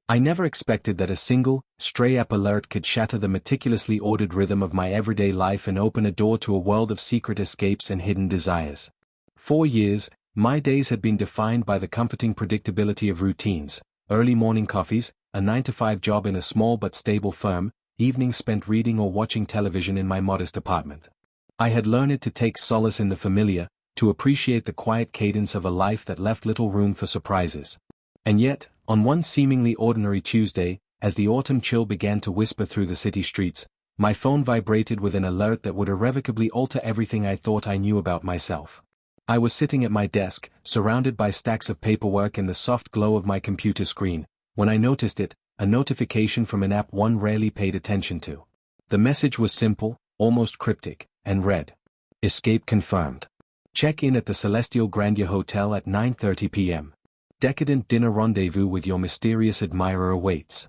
I never expected that a single, stray app alert could shatter the meticulously ordered rhythm of my everyday life and open a door to a world of secret escapes and hidden desires. For years, my days had been defined by the comforting predictability of routines: early morning coffees, a 9-to-5 job in a small but stable firm, evenings spent reading or watching television in my modest apartment. I had learned to take solace in the familiar, to appreciate the quiet cadence of a life that left little room for surprises. And yet, on one seemingly ordinary Tuesday, as the autumn chill began to whisper through the city streets, my phone vibrated with an alert that would irrevocably alter everything I thought I knew about myself. I was sitting at my desk, surrounded by stacks of paperwork and the soft glow of my computer screen, when I noticed it, a notification from an app one rarely paid attention to. The message was simple, almost cryptic, and read: "Escape confirmed. Check in at the Celestial Grandeur Hotel at 9:30 p.m. Decadent dinner rendezvous with your mysterious admirer awaits."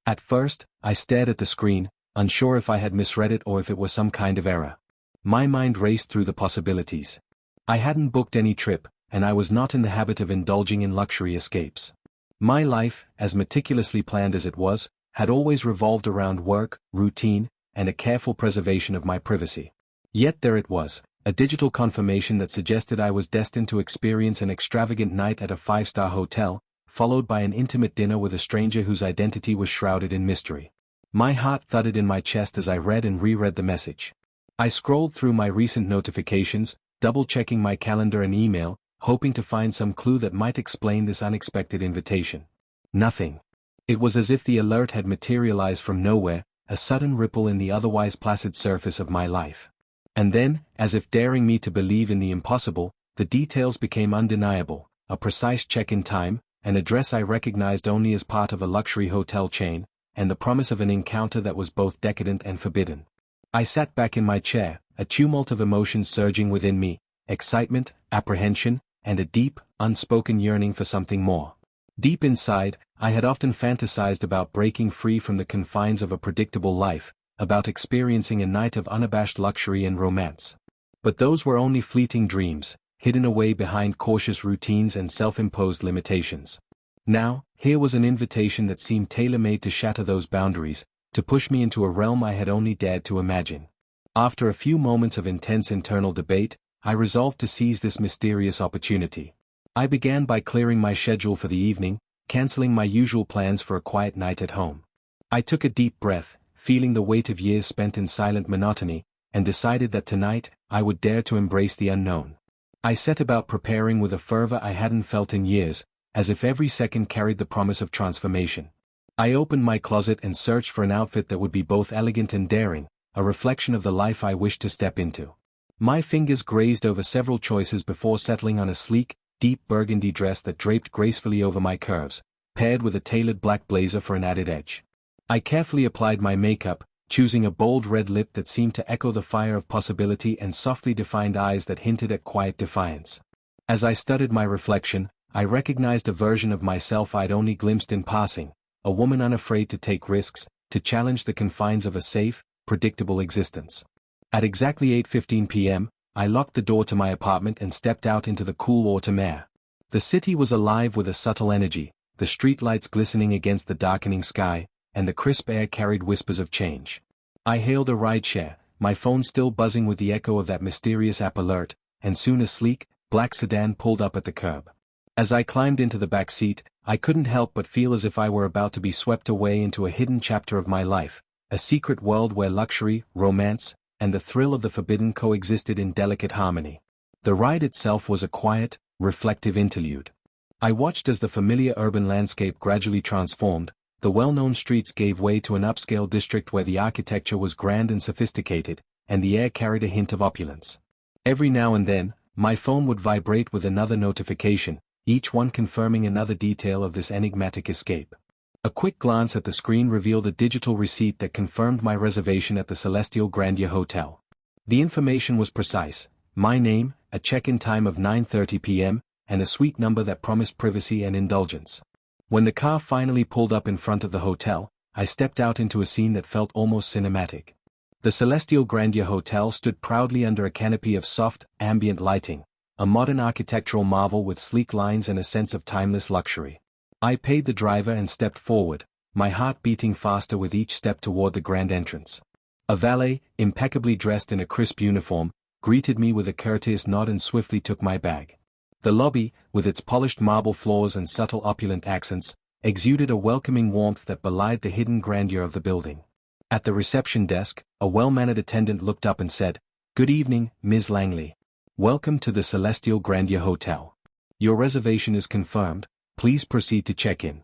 At first, I stared at the screen, unsure if I had misread it or if it was some kind of error. My mind raced through the possibilities. I hadn't booked any trip, and I was not in the habit of indulging in luxury escapes. My life, as meticulously planned as it was, had always revolved around work, routine, and a careful preservation of my privacy. Yet there it was, a digital confirmation that suggested I was destined to experience an extravagant night at a 5-star hotel, followed by an intimate dinner with a stranger whose identity was shrouded in mystery. My heart thudded in my chest as I read and reread the message. I scrolled through my recent notifications, double-checking my calendar and email, hoping to find some clue that might explain this unexpected invitation. Nothing. It was as if the alert had materialized from nowhere, a sudden ripple in the otherwise placid surface of my life. And then, as if daring me to believe in the impossible, the details became undeniable: a precise check-in time, an address I recognized only as part of a luxury hotel chain, and the promise of an encounter that was both decadent and forbidden. I sat back in my chair, a tumult of emotions surging within me: excitement, apprehension, and a deep, unspoken yearning for something more. Deep inside, I had often fantasized about breaking free from the confines of a predictable life, about experiencing a night of unabashed luxury and romance. But those were only fleeting dreams, hidden away behind cautious routines and self-imposed limitations. Now, here was an invitation that seemed tailor-made to shatter those boundaries, to push me into a realm I had only dared to imagine. After a few moments of intense internal debate, I resolved to seize this mysterious opportunity. I began by clearing my schedule for the evening, canceling my usual plans for a quiet night at home. I took a deep breath, feeling the weight of years spent in silent monotony, and decided that tonight, I would dare to embrace the unknown. I set about preparing with a fervor I hadn't felt in years, as if every second carried the promise of transformation. I opened my closet and searched for an outfit that would be both elegant and daring, a reflection of the life I wished to step into. My fingers grazed over several choices before settling on a sleek, deep burgundy dress that draped gracefully over my curves, paired with a tailored black blazer for an added edge. I carefully applied my makeup, choosing a bold red lip that seemed to echo the fire of possibility and softly defined eyes that hinted at quiet defiance. As I studied my reflection, I recognized a version of myself I'd only glimpsed in passing, a woman unafraid to take risks, to challenge the confines of a safe, predictable existence. At exactly 8:15 p.m., I locked the door to my apartment and stepped out into the cool autumn air. The city was alive with a subtle energy, the streetlights glistening against the darkening sky, and the crisp air carried whispers of change. I hailed a rideshare, my phone still buzzing with the echo of that mysterious app alert, and soon a sleek, black sedan pulled up at the curb. As I climbed into the back seat, I couldn't help but feel as if I were about to be swept away into a hidden chapter of my life, a secret world where luxury, romance, and the thrill of the forbidden coexisted in delicate harmony. The ride itself was a quiet, reflective interlude. I watched as the familiar urban landscape gradually transformed. The well-known streets gave way to an upscale district where the architecture was grand and sophisticated, and the air carried a hint of opulence. Every now and then, my phone would vibrate with another notification, each one confirming another detail of this enigmatic escape. A quick glance at the screen revealed a digital receipt that confirmed my reservation at the Celestial Grandeur Hotel. The information was precise: my name, a check-in time of 9:30 p.m., and a suite number that promised privacy and indulgence. When the car finally pulled up in front of the hotel, I stepped out into a scene that felt almost cinematic. The Celestial Grandeur Hotel stood proudly under a canopy of soft, ambient lighting, a modern architectural marvel with sleek lines and a sense of timeless luxury. I paid the driver and stepped forward, my heart beating faster with each step toward the grand entrance. A valet, impeccably dressed in a crisp uniform, greeted me with a courteous nod and swiftly took my bag. The lobby, with its polished marble floors and subtle opulent accents, exuded a welcoming warmth that belied the hidden grandeur of the building. At the reception desk, a well-mannered attendant looked up and said, "Good evening, Ms. Langley. Welcome to the Celestial Grandeur Hotel. Your reservation is confirmed, please proceed to check-in."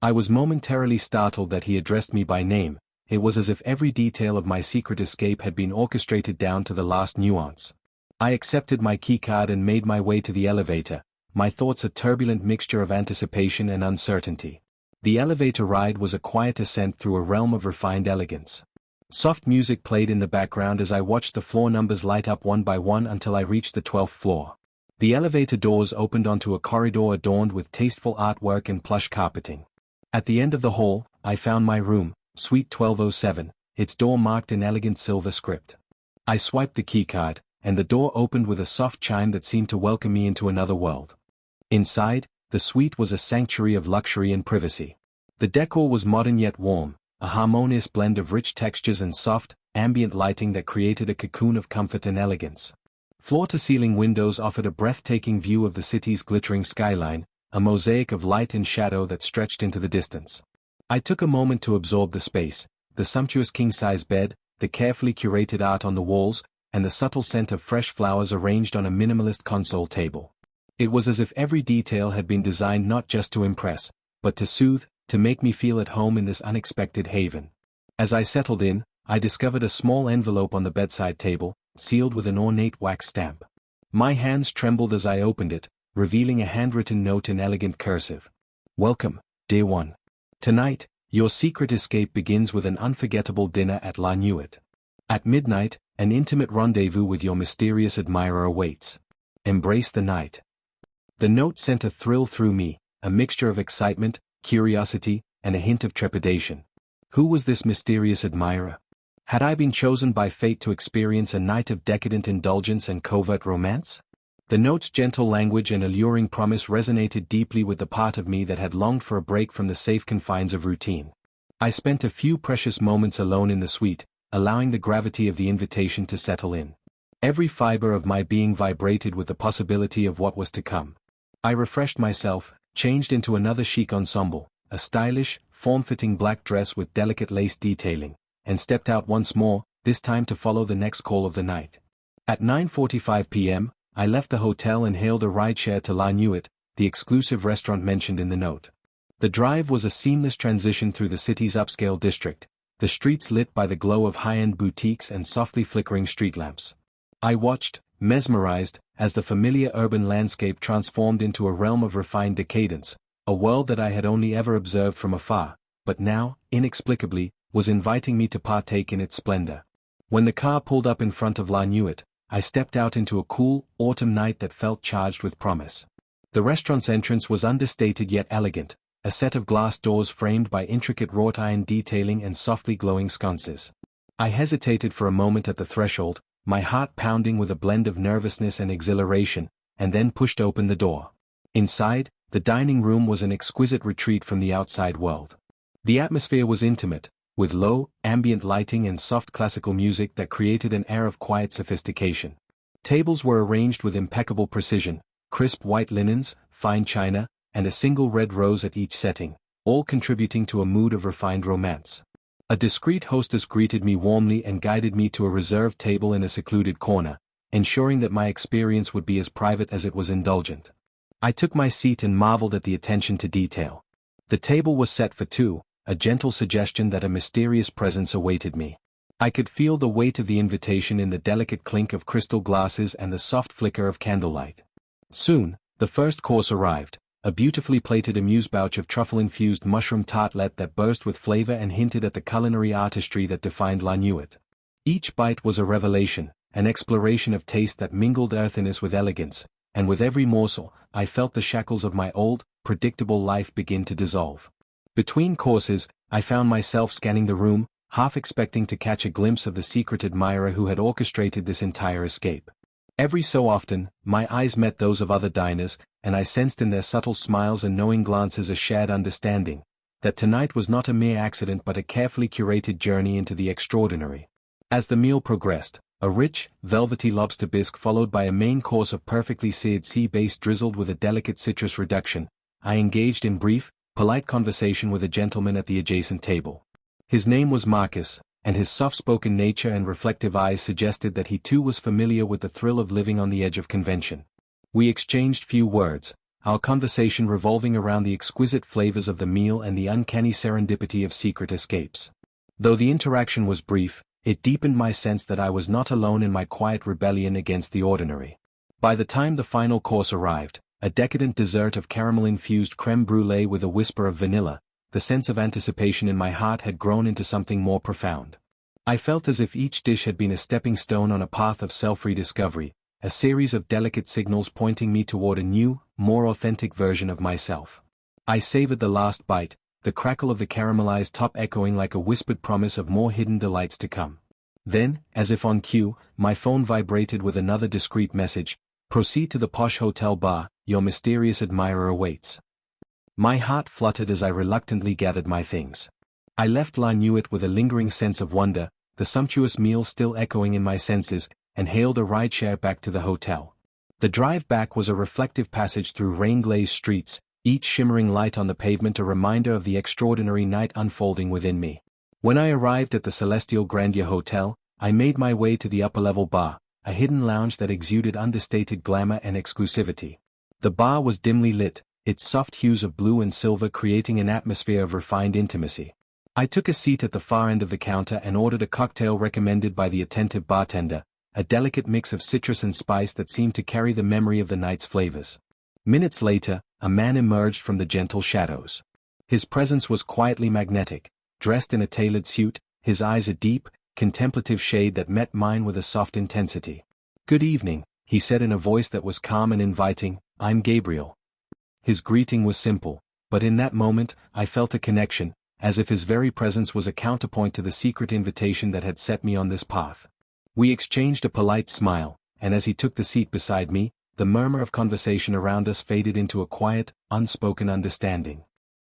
I was momentarily startled that he addressed me by name. It was as if every detail of my secret escape had been orchestrated down to the last nuance. I accepted my keycard and made my way to the elevator, my thoughts a turbulent mixture of anticipation and uncertainty. The elevator ride was a quiet ascent through a realm of refined elegance. Soft music played in the background as I watched the floor numbers light up one by one until I reached the 12th floor. The elevator doors opened onto a corridor adorned with tasteful artwork and plush carpeting. At the end of the hall, I found my room, Suite 1207, its door marked in elegant silver script. I swiped the keycard, and the door opened with a soft chime that seemed to welcome me into another world. Inside, the suite was a sanctuary of luxury and privacy. The decor was modern yet warm, a harmonious blend of rich textures and soft, ambient lighting that created a cocoon of comfort and elegance. Floor-to-ceiling windows offered a breathtaking view of the city's glittering skyline, a mosaic of light and shadow that stretched into the distance. I took a moment to absorb the space, the sumptuous king-size bed, the carefully curated art on the walls, and the subtle scent of fresh flowers arranged on a minimalist console table. It was as if every detail had been designed not just to impress, but to soothe, to make me feel at home in this unexpected haven. As I settled in, I discovered a small envelope on the bedside table, sealed with an ornate wax stamp. My hands trembled as I opened it, revealing a handwritten note in elegant cursive. "Welcome, dear one. Tonight, your secret escape begins with an unforgettable dinner at La Nuit. At midnight, an intimate rendezvous with your mysterious admirer awaits. Embrace the night." The note sent a thrill through me, a mixture of excitement, curiosity, and a hint of trepidation. Who was this mysterious admirer? Had I been chosen by fate to experience a night of decadent indulgence and covert romance? The note's gentle language and alluring promise resonated deeply with the part of me that had longed for a break from the safe confines of routine. I spent a few precious moments alone in the suite, allowing the gravity of the invitation to settle in. Every fiber of my being vibrated with the possibility of what was to come. I refreshed myself, changed into another chic ensemble, a stylish, form-fitting black dress with delicate lace detailing, and stepped out once more, this time to follow the next call of the night. At 9:45 p.m., I left the hotel and hailed a rideshare to La Nuit, the exclusive restaurant mentioned in the note. The drive was a seamless transition through the city's upscale district, the streets lit by the glow of high-end boutiques and softly flickering street lamps. I watched, mesmerized, as the familiar urban landscape transformed into a realm of refined decadence, a world that I had only ever observed from afar, but now, inexplicably, was inviting me to partake in its splendor. When the car pulled up in front of La Nuit, I stepped out into a cool, autumn night that felt charged with promise. The restaurant's entrance was understated yet elegant, a set of glass doors framed by intricate wrought iron detailing and softly glowing sconces. I hesitated for a moment at the threshold, my heart pounding with a blend of nervousness and exhilaration, and then pushed open the door. Inside, the dining room was an exquisite retreat from the outside world. The atmosphere was intimate, with low, ambient lighting and soft classical music that created an air of quiet sophistication. Tables were arranged with impeccable precision, crisp white linens, fine china, and a single red rose at each setting, all contributing to a mood of refined romance. A discreet hostess greeted me warmly and guided me to a reserved table in a secluded corner, ensuring that my experience would be as private as it was indulgent. I took my seat and marveled at the attention to detail. The table was set for two, a gentle suggestion that a mysterious presence awaited me. I could feel the weight of the invitation in the delicate clink of crystal glasses and the soft flicker of candlelight. Soon, the first course arrived, a beautifully plated amuse-bouche of truffle-infused mushroom tartlet that burst with flavor and hinted at the culinary artistry that defined La Nuit. Each bite was a revelation, an exploration of taste that mingled earthiness with elegance, and with every morsel, I felt the shackles of my old, predictable life begin to dissolve. Between courses, I found myself scanning the room, half expecting to catch a glimpse of the secret admirer who had orchestrated this entire escape. Every so often, my eyes met those of other diners, and I sensed in their subtle smiles and knowing glances a shared understanding that tonight was not a mere accident but a carefully curated journey into the extraordinary. As the meal progressed, a rich, velvety lobster bisque followed by a main course of perfectly seared sea bass drizzled with a delicate citrus reduction, I engaged in brief, polite conversation with a gentleman at the adjacent table. His name was Marcus, and his soft-spoken nature and reflective eyes suggested that he too was familiar with the thrill of living on the edge of convention. We exchanged few words, our conversation revolving around the exquisite flavors of the meal and the uncanny serendipity of secret escapes. Though the interaction was brief, it deepened my sense that I was not alone in my quiet rebellion against the ordinary. By the time the final course arrived, a decadent dessert of caramel-infused crème brûlée with a whisper of vanilla, the sense of anticipation in my heart had grown into something more profound. I felt as if each dish had been a stepping stone on a path of self-rediscovery, a series of delicate signals pointing me toward a new, more authentic version of myself. I savored the last bite, the crackle of the caramelized top echoing like a whispered promise of more hidden delights to come. Then, as if on cue, my phone vibrated with another discreet message: "Proceed to the posh hotel bar, your mysterious admirer awaits." My heart fluttered as I reluctantly gathered my things. I left La Nuit with a lingering sense of wonder, the sumptuous meal still echoing in my senses, and hailed a rideshare back to the hotel. The drive back was a reflective passage through rain-glazed streets, each shimmering light on the pavement a reminder of the extraordinary night unfolding within me. When I arrived at the Celestial Grandeur Hotel, I made my way to the upper-level bar, a hidden lounge that exuded understated glamour and exclusivity. The bar was dimly lit, its soft hues of blue and silver creating an atmosphere of refined intimacy. I took a seat at the far end of the counter and ordered a cocktail recommended by the attentive bartender, a delicate mix of citrus and spice that seemed to carry the memory of the night's flavors. Minutes later, a man emerged from the gentle shadows. His presence was quietly magnetic, dressed in a tailored suit, his eyes a deep, contemplative shade that met mine with a soft intensity. "Good evening," he said in a voice that was calm and inviting. "I'm Gabriel." His greeting was simple, but in that moment, I felt a connection, as if his very presence was a counterpoint to the secret invitation that had set me on this path. We exchanged a polite smile, and as he took the seat beside me, the murmur of conversation around us faded into a quiet, unspoken understanding.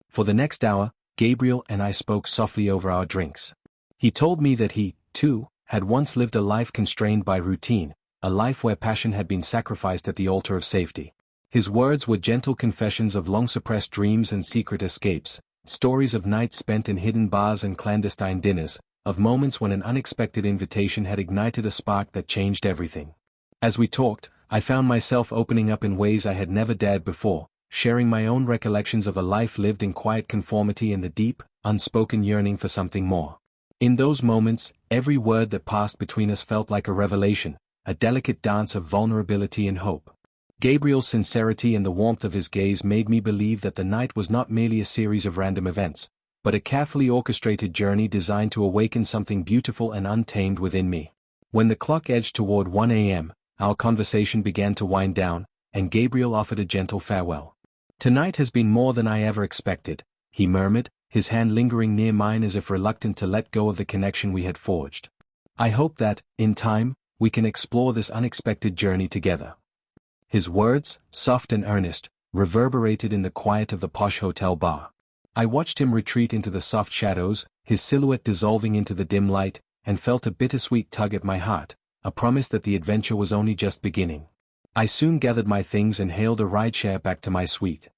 For the next hour, Gabriel and I spoke softly over our drinks. He told me that he, too, had once lived a life constrained by routine, a life where passion had been sacrificed at the altar of safety. His words were gentle confessions of long-suppressed dreams and secret escapes, stories of nights spent in hidden bars and clandestine dinners, of moments when an unexpected invitation had ignited a spark that changed everything. As we talked, I found myself opening up in ways I had never dared before, sharing my own recollections of a life lived in quiet conformity and the deep, unspoken yearning for something more. In those moments, every word that passed between us felt like a revelation, a delicate dance of vulnerability and hope. Gabriel's sincerity and the warmth of his gaze made me believe that the night was not merely a series of random events, but a carefully orchestrated journey designed to awaken something beautiful and untamed within me. When the clock edged toward 1 a.m., our conversation began to wind down, and Gabriel offered a gentle farewell. "Tonight has been more than I ever expected," he murmured, his hand lingering near mine as if reluctant to let go of the connection we had forged. "I hope that, in time, we can explore this unexpected journey together." His words, soft and earnest, reverberated in the quiet of the posh hotel bar. I watched him retreat into the soft shadows, his silhouette dissolving into the dim light, and felt a bittersweet tug at my heart, a promise that the adventure was only just beginning. I soon gathered my things and hailed a rideshare back to my suite.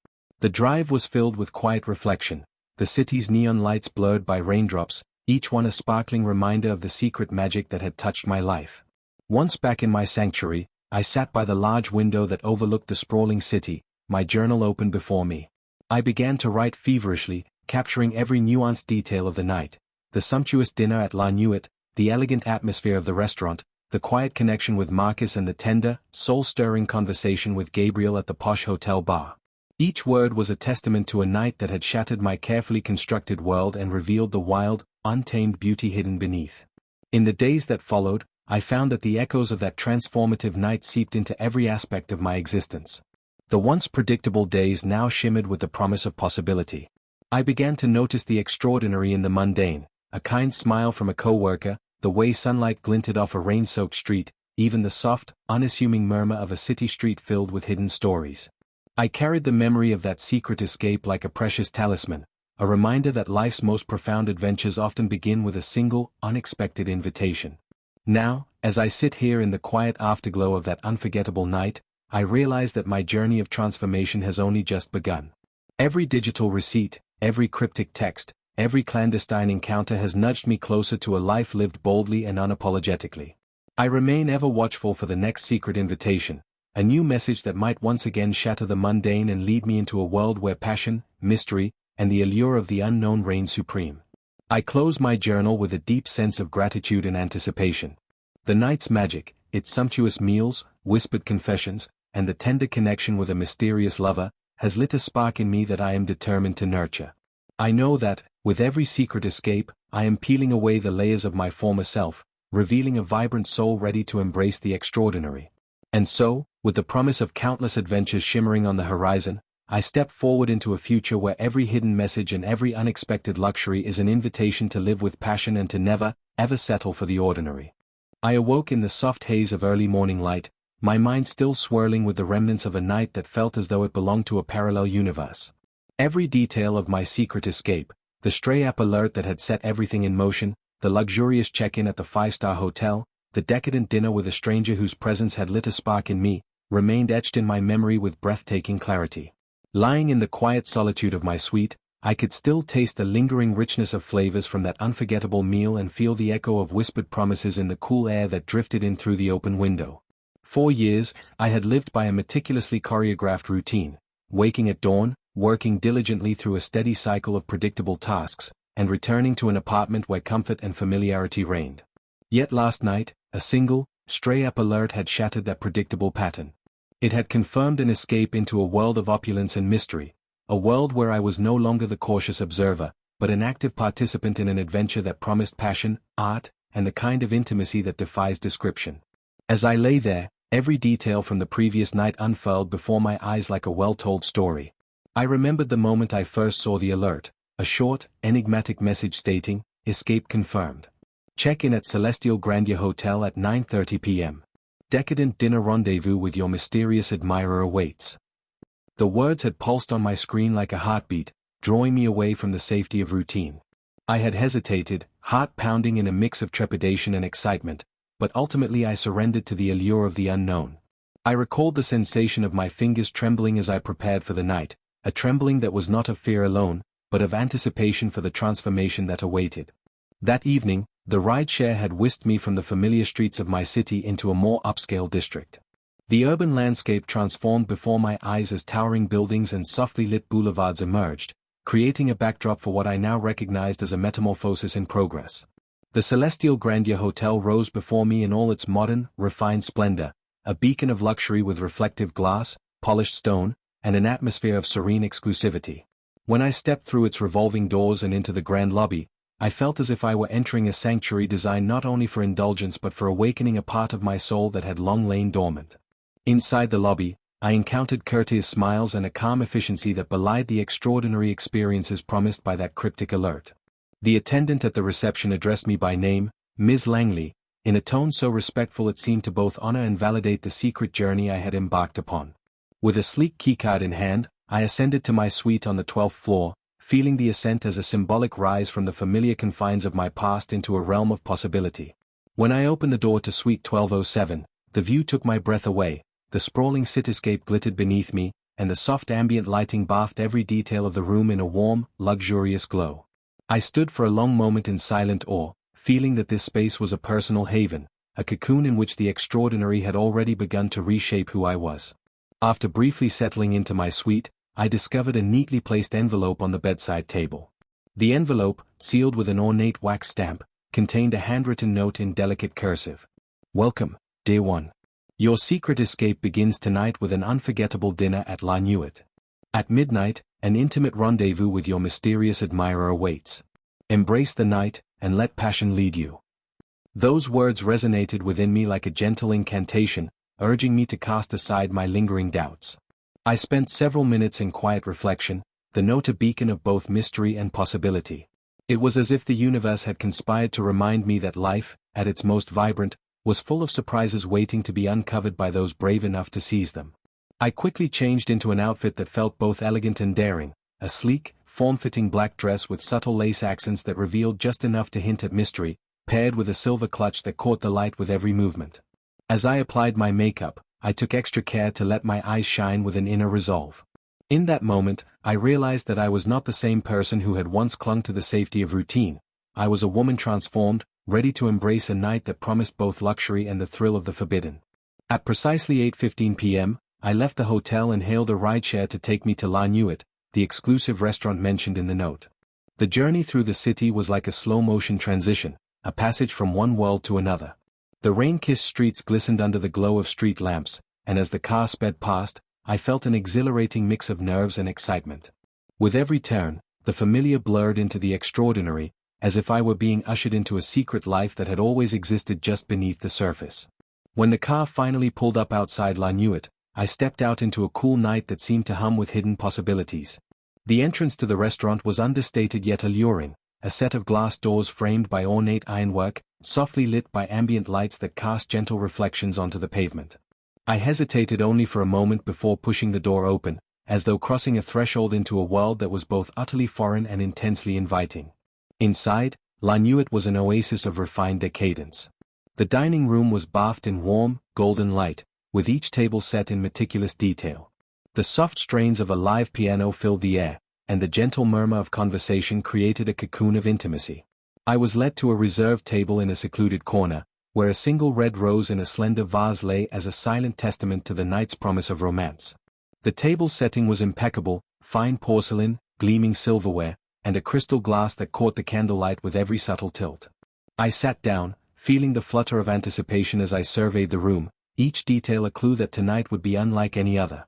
The drive was filled with quiet reflection, the city's neon lights blurred by raindrops, each one a sparkling reminder of the secret magic that had touched my life. Once back in my sanctuary, I sat by the large window that overlooked the sprawling city, my journal open before me. I began to write feverishly, capturing every nuanced detail of the night: the sumptuous dinner at La Nuit, the elegant atmosphere of the restaurant, the quiet connection with Marcus and the tender, soul-stirring conversation with Gabriel at the posh hotel bar. Each word was a testament to a night that had shattered my carefully constructed world and revealed the wild, untamed beauty hidden beneath. In the days that followed, I found that the echoes of that transformative night seeped into every aspect of my existence. The once predictable days now shimmered with the promise of possibility. I began to notice the extraordinary in the mundane, a kind smile from a coworker, the way sunlight glinted off a rain-soaked street, even the soft, unassuming murmur of a city street filled with hidden stories. I carried the memory of that secret escape like a precious talisman, a reminder that life's most profound adventures often begin with a single, unexpected invitation. Now, as I sit here in the quiet afterglow of that unforgettable night, I realize that my journey of transformation has only just begun. Every digital receipt, every cryptic text, every clandestine encounter has nudged me closer to a life lived boldly and unapologetically. I remain ever watchful for the next secret invitation, a new message that might once again shatter the mundane and lead me into a world where passion, mystery, and the allure of the unknown reign supreme. I close my journal with a deep sense of gratitude and anticipation. The night's magic, its sumptuous meals, whispered confessions, and the tender connection with a mysterious lover, has lit a spark in me that I am determined to nurture. I know that, with every secret escape, I am peeling away the layers of my former self, revealing a vibrant soul ready to embrace the extraordinary. And so, with the promise of countless adventures shimmering on the horizon, I step forward into a future where every hidden message and every unexpected luxury is an invitation to live with passion and to never, ever settle for the ordinary. I awoke in the soft haze of early morning light, my mind still swirling with the remnants of a night that felt as though it belonged to a parallel universe. Every detail of my secret escape, the stray app alert that had set everything in motion, the luxurious check-in at the five-star hotel, the decadent dinner with a stranger whose presence had lit a spark in me, remained etched in my memory with breathtaking clarity. Lying in the quiet solitude of my suite, I could still taste the lingering richness of flavors from that unforgettable meal and feel the echo of whispered promises in the cool air that drifted in through the open window. 4 years, I had lived by a meticulously choreographed routine, waking at dawn, working diligently through a steady cycle of predictable tasks, and returning to an apartment where comfort and familiarity reigned. Yet last night, a single, stray app alert had shattered that predictable pattern. It had confirmed an escape into a world of opulence and mystery, a world where I was no longer the cautious observer, but an active participant in an adventure that promised passion, art, and the kind of intimacy that defies description. As I lay there, every detail from the previous night unfurled before my eyes like a well-told story. I remembered the moment I first saw the alert, a short, enigmatic message stating, "Escape confirmed. Check-in at Celestial Grandeur Hotel at 9:30 p.m. Decadent dinner rendezvous with your mysterious admirer awaits." The words had pulsed on my screen like a heartbeat, drawing me away from the safety of routine. I had hesitated, heart pounding in a mix of trepidation and excitement, but ultimately I surrendered to the allure of the unknown. I recalled the sensation of my fingers trembling as I prepared for the night, a trembling that was not of fear alone, but of anticipation for the transformation that awaited. That evening, the rideshare had whisked me from the familiar streets of my city into a more upscale district. The urban landscape transformed before my eyes as towering buildings and softly lit boulevards emerged, creating a backdrop for what I now recognized as a metamorphosis in progress. The Celestial Grandeur Hotel rose before me in all its modern, refined splendor, a beacon of luxury with reflective glass, polished stone, and an atmosphere of serene exclusivity. When I stepped through its revolving doors and into the grand lobby, I felt as if I were entering a sanctuary designed not only for indulgence but for awakening a part of my soul that had long lain dormant. Inside the lobby, I encountered courteous smiles and a calm efficiency that belied the extraordinary experiences promised by that cryptic alert. The attendant at the reception addressed me by name, Ms. Langley, in a tone so respectful it seemed to both honor and validate the secret journey I had embarked upon. With a sleek keycard in hand, I ascended to my suite on the 12th floor, feeling the ascent as a symbolic rise from the familiar confines of my past into a realm of possibility. When I opened the door to Suite 1207, the view took my breath away, the sprawling cityscape glittered beneath me, and the soft ambient lighting bathed every detail of the room in a warm, luxurious glow. I stood for a long moment in silent awe, feeling that this space was a personal haven, a cocoon in which the extraordinary had already begun to reshape who I was. After briefly settling into my suite, I discovered a neatly placed envelope on the bedside table. The envelope, sealed with an ornate wax stamp, contained a handwritten note in delicate cursive. "Welcome, dear one. Your secret escape begins tonight with an unforgettable dinner at La Nuit. At midnight, an intimate rendezvous with your mysterious admirer awaits. Embrace the night, and let passion lead you." Those words resonated within me like a gentle incantation, urging me to cast aside my lingering doubts. I spent several minutes in quiet reflection, the note a beacon of both mystery and possibility. It was as if the universe had conspired to remind me that life, at its most vibrant, was full of surprises waiting to be uncovered by those brave enough to seize them. I quickly changed into an outfit that felt both elegant and daring, a sleek, form-fitting black dress with subtle lace accents that revealed just enough to hint at mystery, paired with a silver clutch that caught the light with every movement. As I applied my makeup, I took extra care to let my eyes shine with an inner resolve. In that moment, I realized that I was not the same person who had once clung to the safety of routine. I was a woman transformed, ready to embrace a night that promised both luxury and the thrill of the forbidden. At precisely 8:15 p.m., I left the hotel and hailed a rideshare to take me to La Nuit, the exclusive restaurant mentioned in the note. The journey through the city was like a slow-motion transition, a passage from one world to another. The rain-kissed streets glistened under the glow of street lamps, and as the car sped past, I felt an exhilarating mix of nerves and excitement. With every turn, the familiar blurred into the extraordinary, as if I were being ushered into a secret life that had always existed just beneath the surface. When the car finally pulled up outside La Nuit, I stepped out into a cool night that seemed to hum with hidden possibilities. The entrance to the restaurant was understated yet alluring, a set of glass doors framed by ornate ironwork, softly lit by ambient lights that cast gentle reflections onto the pavement. I hesitated only for a moment before pushing the door open, as though crossing a threshold into a world that was both utterly foreign and intensely inviting. Inside, La Nuit was an oasis of refined decadence. The dining room was bathed in warm, golden light, with each table set in meticulous detail. The soft strains of a live piano filled the air, and the gentle murmur of conversation created a cocoon of intimacy. I was led to a reserved table in a secluded corner, where a single red rose in a slender vase lay as a silent testament to the night's promise of romance. The table setting was impeccable, fine porcelain, gleaming silverware, and a crystal glass that caught the candlelight with every subtle tilt. I sat down, feeling the flutter of anticipation as I surveyed the room, each detail a clue that tonight would be unlike any other.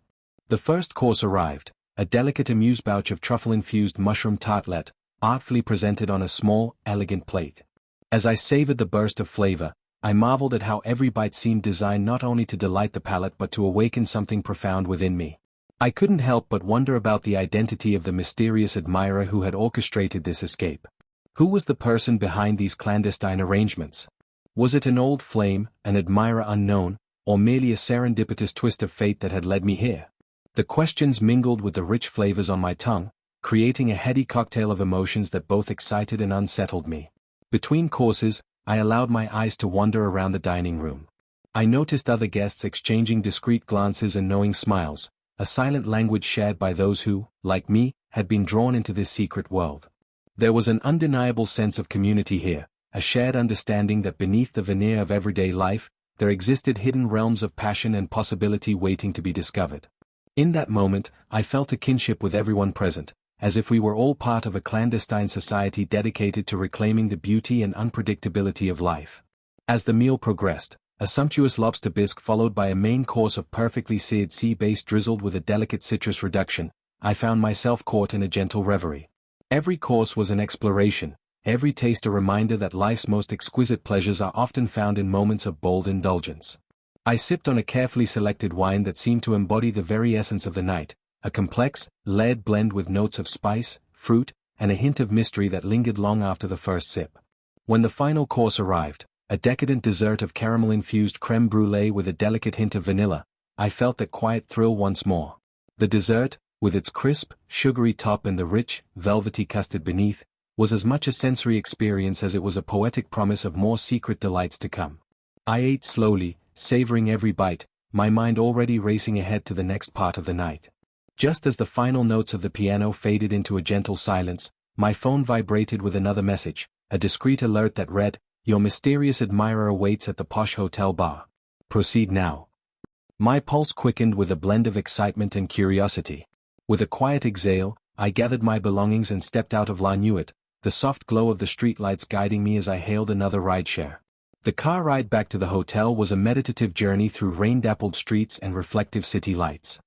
The first course arrived, a delicate amuse-bouche of truffle-infused mushroom tartlet, artfully presented on a small, elegant plate. As I savored the burst of flavor, I marveled at how every bite seemed designed not only to delight the palate but to awaken something profound within me. I couldn't help but wonder about the identity of the mysterious admirer who had orchestrated this escape. Who was the person behind these clandestine arrangements? Was it an old flame, an admirer unknown, or merely a serendipitous twist of fate that had led me here? The questions mingled with the rich flavors on my tongue, creating a heady cocktail of emotions that both excited and unsettled me. Between courses, I allowed my eyes to wander around the dining room. I noticed other guests exchanging discreet glances and knowing smiles, a silent language shared by those who, like me, had been drawn into this secret world. There was an undeniable sense of community here, a shared understanding that beneath the veneer of everyday life, there existed hidden realms of passion and possibility waiting to be discovered. In that moment, I felt a kinship with everyone present, as if we were all part of a clandestine society dedicated to reclaiming the beauty and unpredictability of life. As the meal progressed, a sumptuous lobster bisque followed by a main course of perfectly seared sea bass drizzled with a delicate citrus reduction, I found myself caught in a gentle reverie. Every course was an exploration, every taste a reminder that life's most exquisite pleasures are often found in moments of bold indulgence. I sipped on a carefully selected wine that seemed to embody the very essence of the night, a complex, layered blend with notes of spice, fruit, and a hint of mystery that lingered long after the first sip. When the final course arrived, a decadent dessert of caramel-infused crème brûlée with a delicate hint of vanilla, I felt that quiet thrill once more. The dessert, with its crisp, sugary top and the rich, velvety custard beneath, was as much a sensory experience as it was a poetic promise of more secret delights to come. I ate slowly, savoring every bite, my mind already racing ahead to the next part of the night. Just as the final notes of the piano faded into a gentle silence, my phone vibrated with another message, a discreet alert that read, "Your mysterious admirer awaits at the posh hotel bar. Proceed now." My pulse quickened with a blend of excitement and curiosity. With a quiet exhale, I gathered my belongings and stepped out of La Nuit, the soft glow of the streetlights guiding me as I hailed another rideshare. The car ride back to the hotel was a meditative journey through rain-dappled streets and reflective city lights.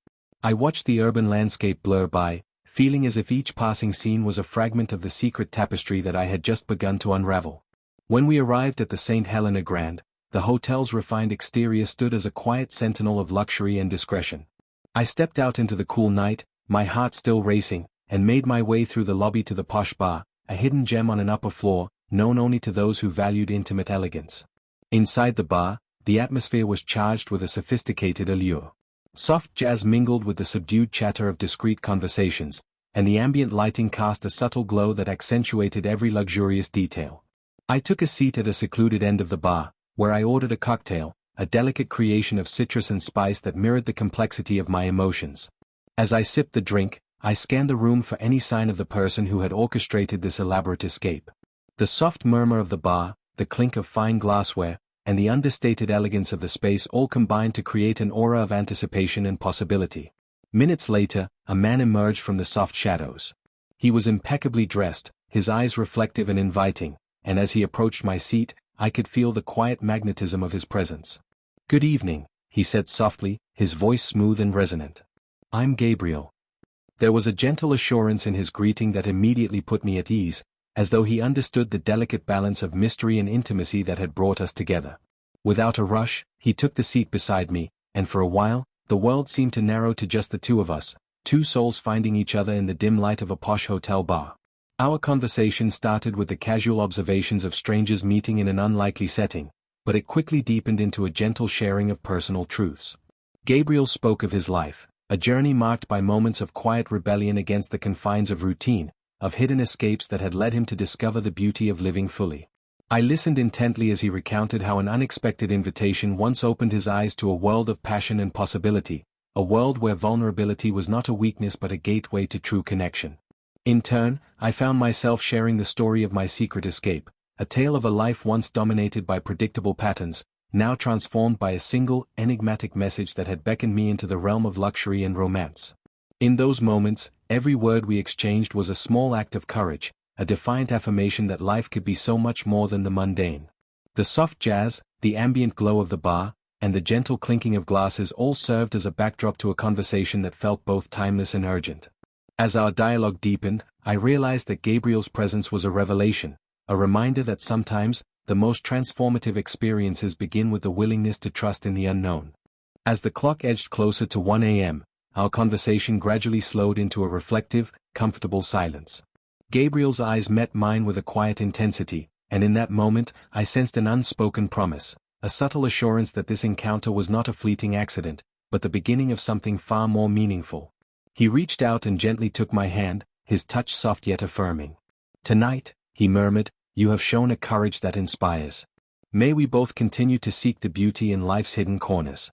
I watched the urban landscape blur by, feeling as if each passing scene was a fragment of the secret tapestry that I had just begun to unravel. When we arrived at the St. Helena Grand, the hotel's refined exterior stood as a quiet sentinel of luxury and discretion. I stepped out into the cool night, my heart still racing, and made my way through the lobby to the posh bar, a hidden gem on an upper floor, known only to those who valued intimate elegance. Inside the bar, the atmosphere was charged with a sophisticated allure. Soft jazz mingled with the subdued chatter of discreet conversations, and the ambient lighting cast a subtle glow that accentuated every luxurious detail. I took a seat at a secluded end of the bar, where I ordered a cocktail, a delicate creation of citrus and spice that mirrored the complexity of my emotions. As I sipped the drink, I scanned the room for any sign of the person who had orchestrated this elaborate escape. The soft murmur of the bar, the clink of fine glassware, and the understated elegance of the space all combined to create an aura of anticipation and possibility. Minutes later, a man emerged from the soft shadows. He was impeccably dressed, his eyes reflective and inviting, and as he approached my seat, I could feel the quiet magnetism of his presence. "Good evening," he said softly, his voice smooth and resonant. "I'm Gabriel." There was a gentle assurance in his greeting that immediately put me at ease, as though he understood the delicate balance of mystery and intimacy that had brought us together. Without a rush, he took the seat beside me, and for a while, the world seemed to narrow to just the two of us, two souls finding each other in the dim light of a posh hotel bar. Our conversation started with the casual observations of strangers meeting in an unlikely setting, but it quickly deepened into a gentle sharing of personal truths. Gabriel spoke of his life, a journey marked by moments of quiet rebellion against the confines of routine, of hidden escapes that had led him to discover the beauty of living fully. I listened intently as he recounted how an unexpected invitation once opened his eyes to a world of passion and possibility, a world where vulnerability was not a weakness but a gateway to true connection. In turn, I found myself sharing the story of my secret escape, a tale of a life once dominated by predictable patterns, now transformed by a single, enigmatic message that had beckoned me into the realm of luxury and romance. In those moments, every word we exchanged was a small act of courage, a defiant affirmation that life could be so much more than the mundane. The soft jazz, the ambient glow of the bar, and the gentle clinking of glasses all served as a backdrop to a conversation that felt both timeless and urgent. As our dialogue deepened, I realized that Gabriel's presence was a revelation, a reminder that sometimes, the most transformative experiences begin with the willingness to trust in the unknown. As the clock edged closer to 1 a.m., our conversation gradually slowed into a reflective, comfortable silence. Gabriel's eyes met mine with a quiet intensity, and in that moment, I sensed an unspoken promise, a subtle assurance that this encounter was not a fleeting accident, but the beginning of something far more meaningful. He reached out and gently took my hand, his touch soft yet affirming. "Tonight," he murmured, "you have shown a courage that inspires. May we both continue to seek the beauty in life's hidden corners."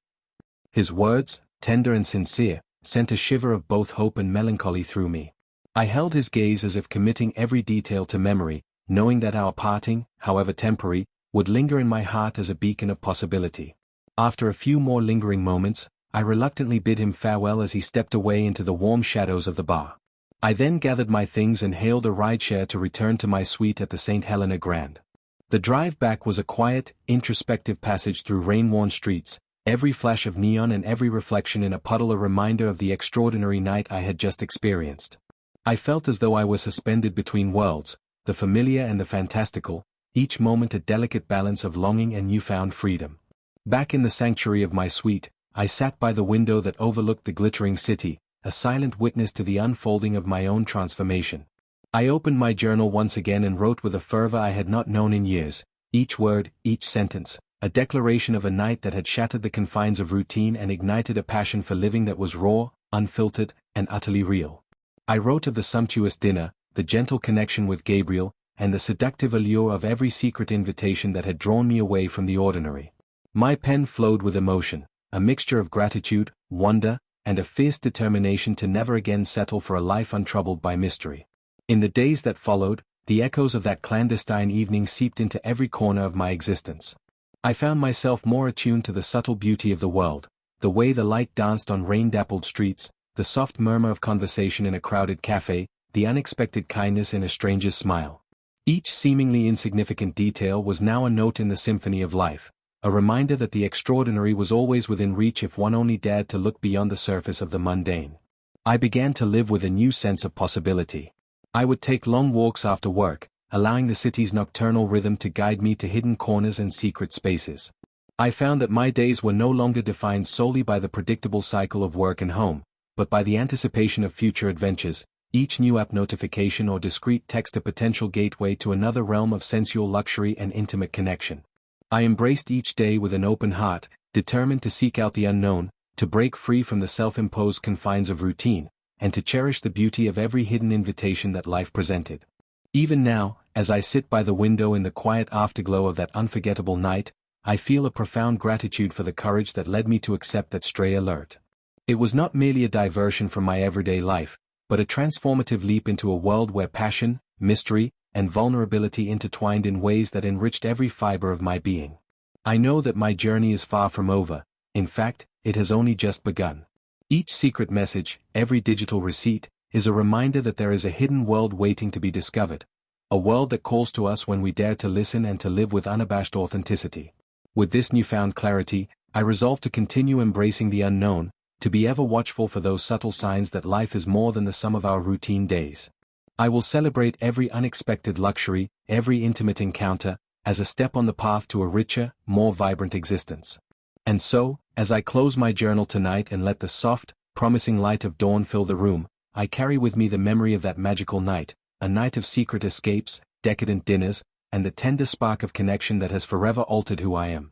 His words, tender and sincere, sent a shiver of both hope and melancholy through me. I held his gaze as if committing every detail to memory, knowing that our parting, however temporary, would linger in my heart as a beacon of possibility. After a few more lingering moments, I reluctantly bid him farewell as he stepped away into the warm shadows of the bar. I then gathered my things and hailed a rideshare to return to my suite at the St. Helena Grand. The drive back was a quiet, introspective passage through rain-worn streets, every flash of neon and every reflection in a puddle a reminder of the extraordinary night I had just experienced. I felt as though I was suspended between worlds, the familiar and the fantastical, each moment a delicate balance of longing and newfound freedom. Back in the sanctuary of my suite, I sat by the window that overlooked the glittering city, a silent witness to the unfolding of my own transformation. I opened my journal once again and wrote with a fervor I had not known in years, each word, each sentence, a declaration of a night that had shattered the confines of routine and ignited a passion for living that was raw, unfiltered, and utterly real. I wrote of the sumptuous dinner, the gentle connection with Gabriel, and the seductive allure of every secret invitation that had drawn me away from the ordinary. My pen flowed with emotion, a mixture of gratitude, wonder, and a fierce determination to never again settle for a life untroubled by mystery. In the days that followed, the echoes of that clandestine evening seeped into every corner of my existence. I found myself more attuned to the subtle beauty of the world, the way the light danced on rain-dappled streets, the soft murmur of conversation in a crowded cafe, the unexpected kindness in a stranger's smile. Each seemingly insignificant detail was now a note in the symphony of life, a reminder that the extraordinary was always within reach if one only dared to look beyond the surface of the mundane. I began to live with a new sense of possibility. I would take long walks after work, allowing the city's nocturnal rhythm to guide me to hidden corners and secret spaces. I found that my days were no longer defined solely by the predictable cycle of work and home, but by the anticipation of future adventures, each new app notification or discreet text a potential gateway to another realm of sensual luxury and intimate connection. I embraced each day with an open heart, determined to seek out the unknown, to break free from the self-imposed confines of routine, and to cherish the beauty of every hidden invitation that life presented. Even now, as I sit by the window in the quiet afterglow of that unforgettable night, I feel a profound gratitude for the courage that led me to accept that stray alert. It was not merely a diversion from my everyday life, but a transformative leap into a world where passion, mystery, and vulnerability intertwined in ways that enriched every fiber of my being. I know that my journey is far from over. In fact, it has only just begun. Each secret message, every digital receipt, is a reminder that there is a hidden world waiting to be discovered, a world that calls to us when we dare to listen and to live with unabashed authenticity. With this newfound clarity, I resolve to continue embracing the unknown, to be ever watchful for those subtle signs that life is more than the sum of our routine days. I will celebrate every unexpected luxury, every intimate encounter, as a step on the path to a richer, more vibrant existence. And so, as I close my journal tonight and let the soft, promising light of dawn fill the room, I carry with me the memory of that magical night, a night of secret escapes, decadent dinners, and the tender spark of connection that has forever altered who I am.